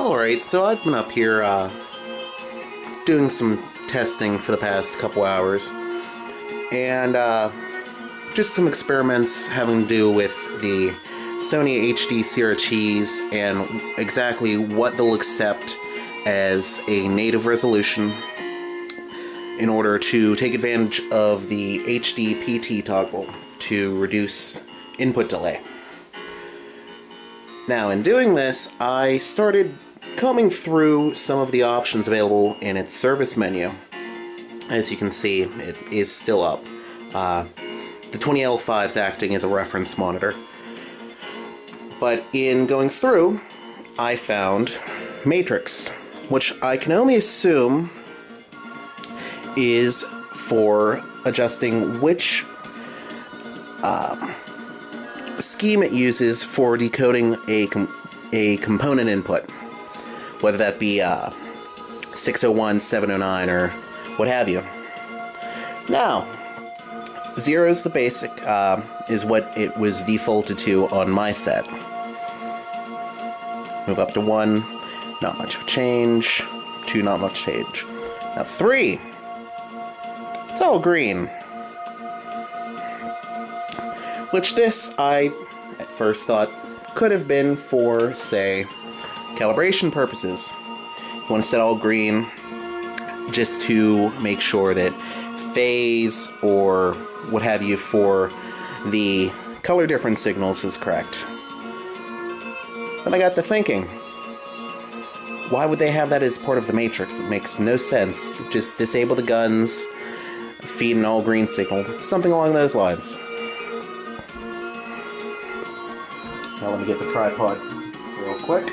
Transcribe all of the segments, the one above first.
Alright, so I've been up here doing some testing for the past couple hours, and just some experiments having to do with the Sony HDCRTs and exactly what they'll accept as a native resolution in order to take advantage of the HDPT toggle to reduce input delay. Now, in doing this, I started combing through some of the options available in its service menu. As you can see, it is still up. The 20L5 is acting as a reference monitor. But in going through, I found Matrix, which I can only assume is for adjusting which scheme it uses for decoding a component input, whether that be 601, 709, or what have you. Now, 0 is the basic, is what it was defaulted to on my set. Move up to 1, not much of a change. 2, not much change. Now 3, it's all green. Which this, I at first thought, could have been for, say, calibration purposes. You want to set all green just to make sure that phase or what have you for the color difference signals is correct. Then I got to thinking, why would they have that as part of the matrix? It makes no sense. Just disable the guns, feed an all green signal, something along those lines. Now let me get the tripod real quick.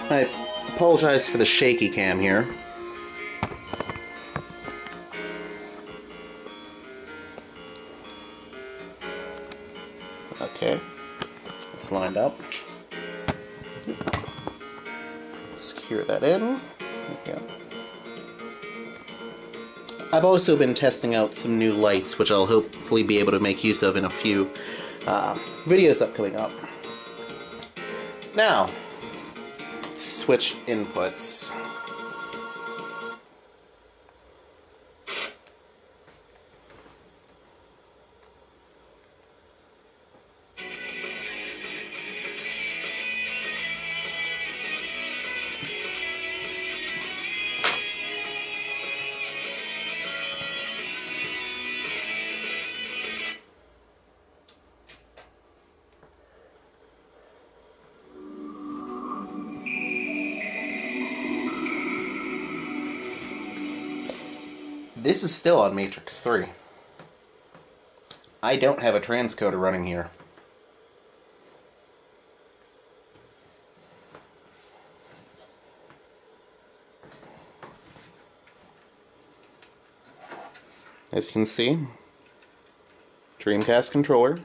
I apologize for the shaky cam here. Okay, it's lined up. Secure that in. There we go. I've also been testing out some new lights, which I'll hopefully be able to make use of in a few videos coming up. Now, switch inputs. This is still on Matrix 3. I don't have a transcoder running here. As you can see, Dreamcast controller.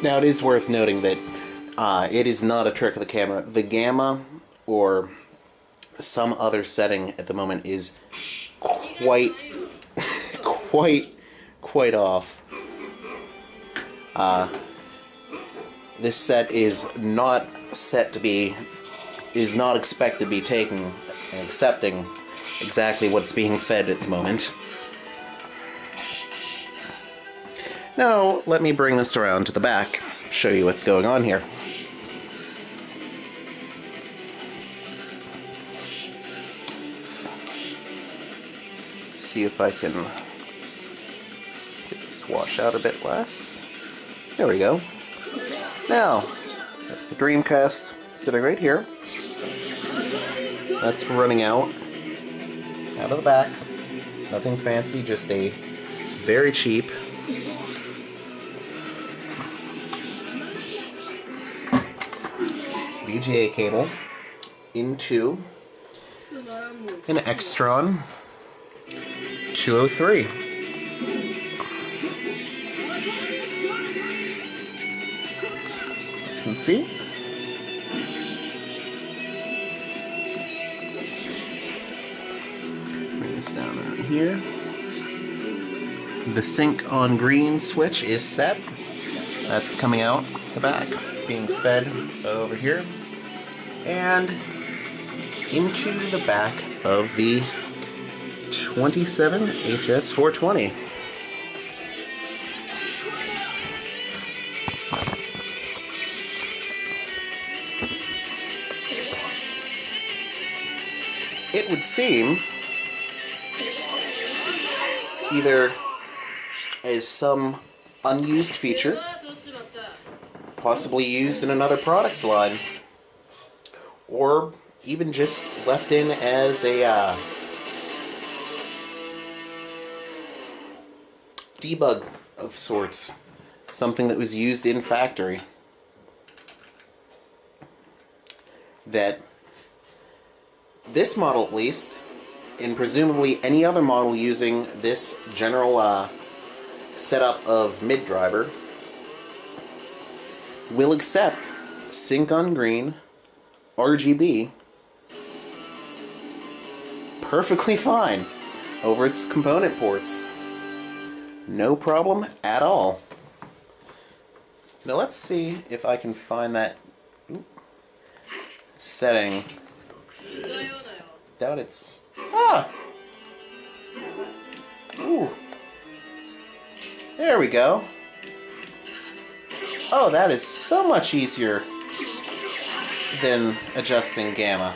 Now, it is worth noting that it is not a trick of the camera. The gamma or some other setting at the moment is quite off. This set is not expected to be taking and accepting exactly what's being fed at the moment. Now, let me bring this around to the back, show you what's going on here. Let's see if I can get this wash out a bit less. There we go. Now, the Dreamcast sitting right here. That's running out of the back. Nothing fancy, just a very cheap VGA cable into an Extron 203. As you can see, bring this down around here. The sync on green switch is set. That's coming out the back, being fed over here, and into the back of the 27 HS420. It would seem either as some unused feature, possibly used in another product line, or even just left in as a debug of sorts, something that was used in factory, that this model at least, and presumably any other model using this general setup of mid driver, will accept sync on green RGB perfectly fine over its component ports. No problem at all. Now let's see if I can find that setting. Doubt it's... Ah! Ooh. There we go. Oh, that is so much easier than adjusting gamma.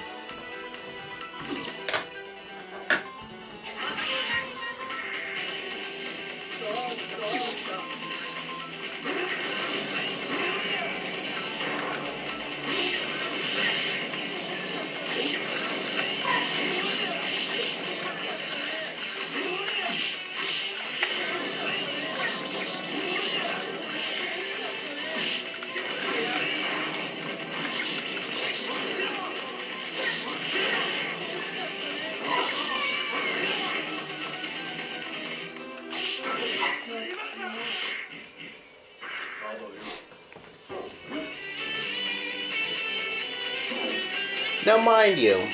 Now mind you,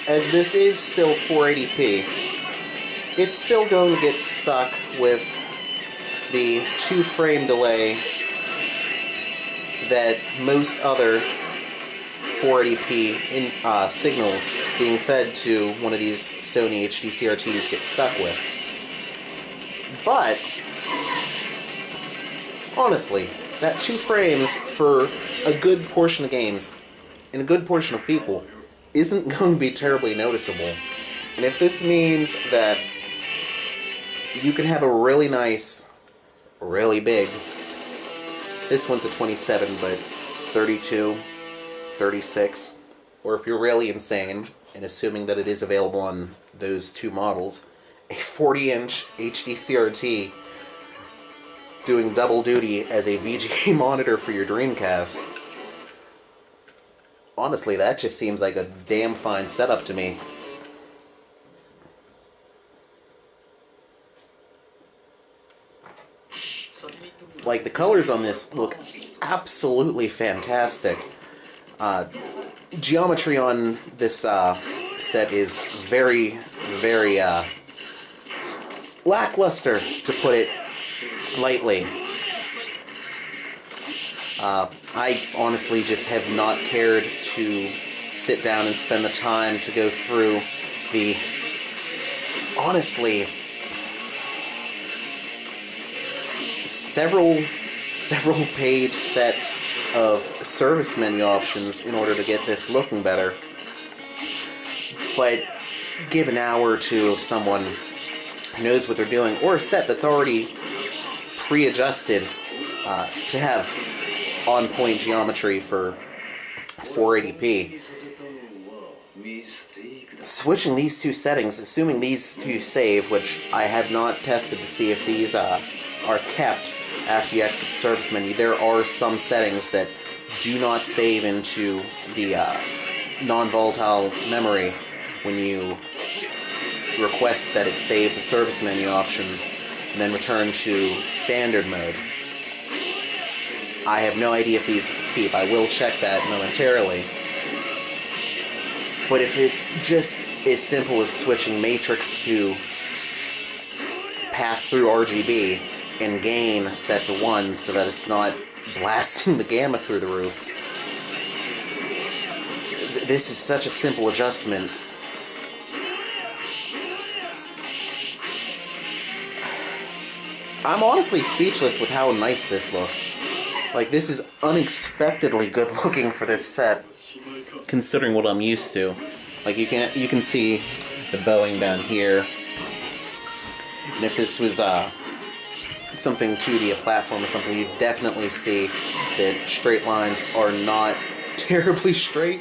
as this is still 480p, it's still going to get stuck with the 2-frame delay that most other 480p signals being fed to one of these Sony HDCRTs get stuck with. But, honestly, that 2 frames for a good portion of games and a good portion of people isn't going to be terribly noticeable. And if this means that you can have a really nice, really big, this one's a 27, but 32, 36, or if you're really insane, and assuming that it is available on those two models, a 40-inch HDCRT doing double duty as a VGA monitor for your Dreamcast. Honestly, that just seems like a damn fine setup to me. Like, the colors on this look absolutely fantastic. Geometry on this set is very, very lackluster, to put it lightly. I honestly just have not cared to sit down and spend the time to go through the, honestly, several page set of service menu options in order to get this looking better. But give an hour or two of someone who knows what they're doing, or a set that's already pre-adjusted to have on-point geometry for 480p. Switching these two settings, assuming these two save, which I have not tested to see if these are kept after you exit the service menu. There are some settings that do not save into the non-volatile memory when you request that it save the service menu options and then return to standard mode. I have no idea if these keep. I will check that momentarily. But if it's just as simple as switching matrix to pass through RGB and gain set to 1 so that it's not blasting the gamma through the roof, this is such a simple adjustment. I'm honestly speechless with how nice this looks. Like, this is unexpectedly good looking for this set, considering what I'm used to. Like, you can see the bowing down here. And if this was something 2D, a platform or something, you'd definitely see that straight lines are not terribly straight.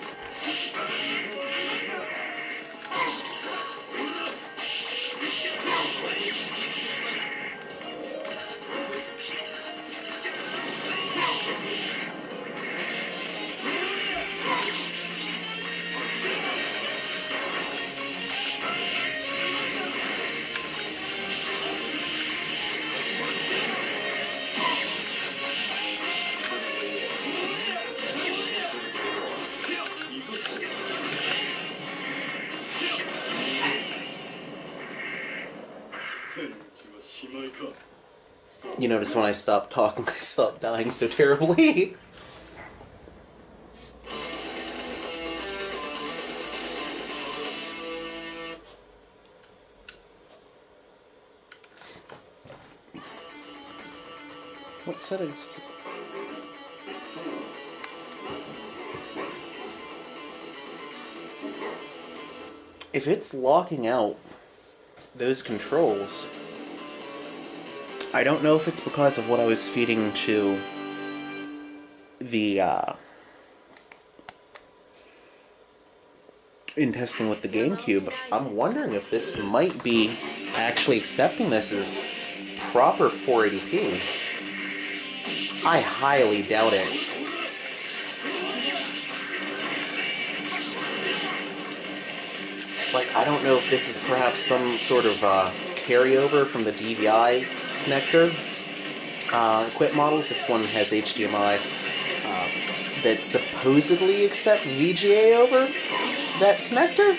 You notice when I stopped talking, I stopped dying so terribly. What settings? If it's locking out those controls, I don't know if it's because of what I was feeding to the, in testing with the GameCube. I'm wondering if this might be actually accepting this as proper 480p. I highly doubt it. Like, I don't know if this is perhaps some sort of carryover from the DVI connector equip models. This one has HDMI that supposedly accept VGA over that connector.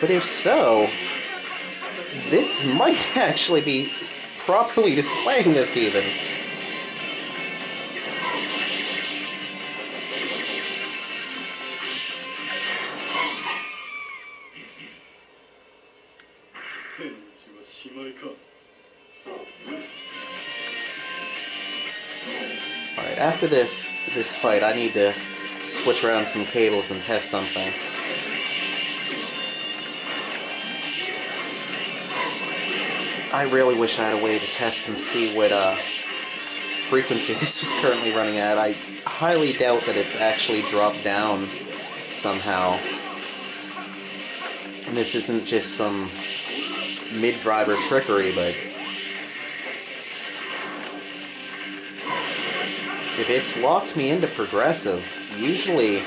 But if so, this might actually be properly displaying this even. Alright, after this fight, I need to switch around some cables and test something. I really wish I had a way to test and see what frequency this was currently running at. I highly doubt that it's actually dropped down somehow. And this isn't just some mid-driver trickery, but if it's locked me into progressive, usually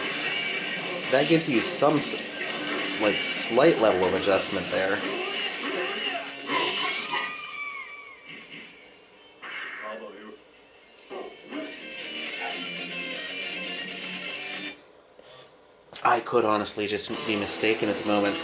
that gives you some, like, slight level of adjustment there. I could honestly just be mistaken at the moment.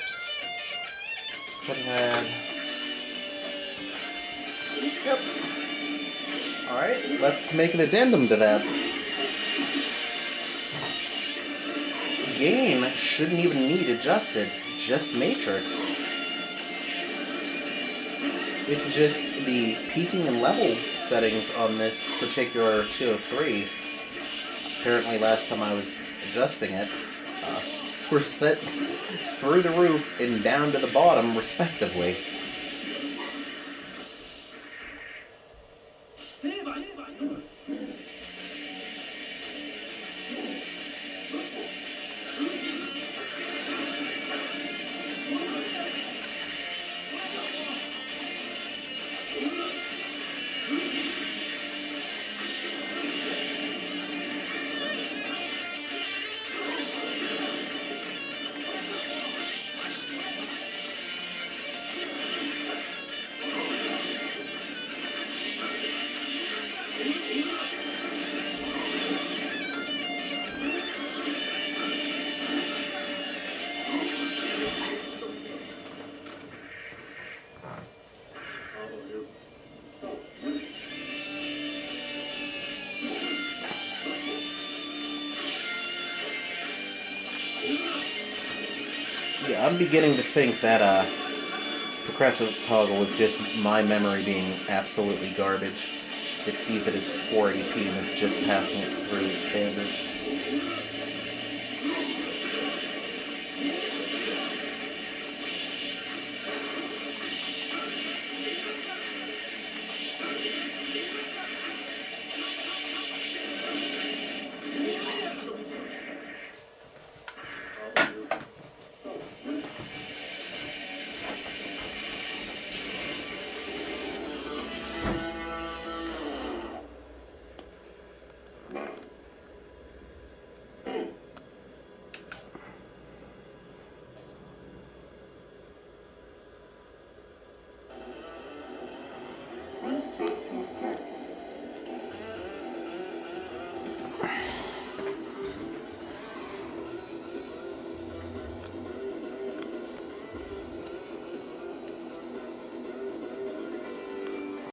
Whoops. Setting that. Yep. Alright, let's make an addendum to that. Gain shouldn't even need adjusted, just matrix. It's just the peaking and level settings on this particular 203. Apparently last time I was adjusting it, were set through the roof and down to the bottom respectively. Yeah, I'm beginning to think that progressive toggle is just my memory being absolutely garbage. It sees it as 480p and is just passing it through as standard.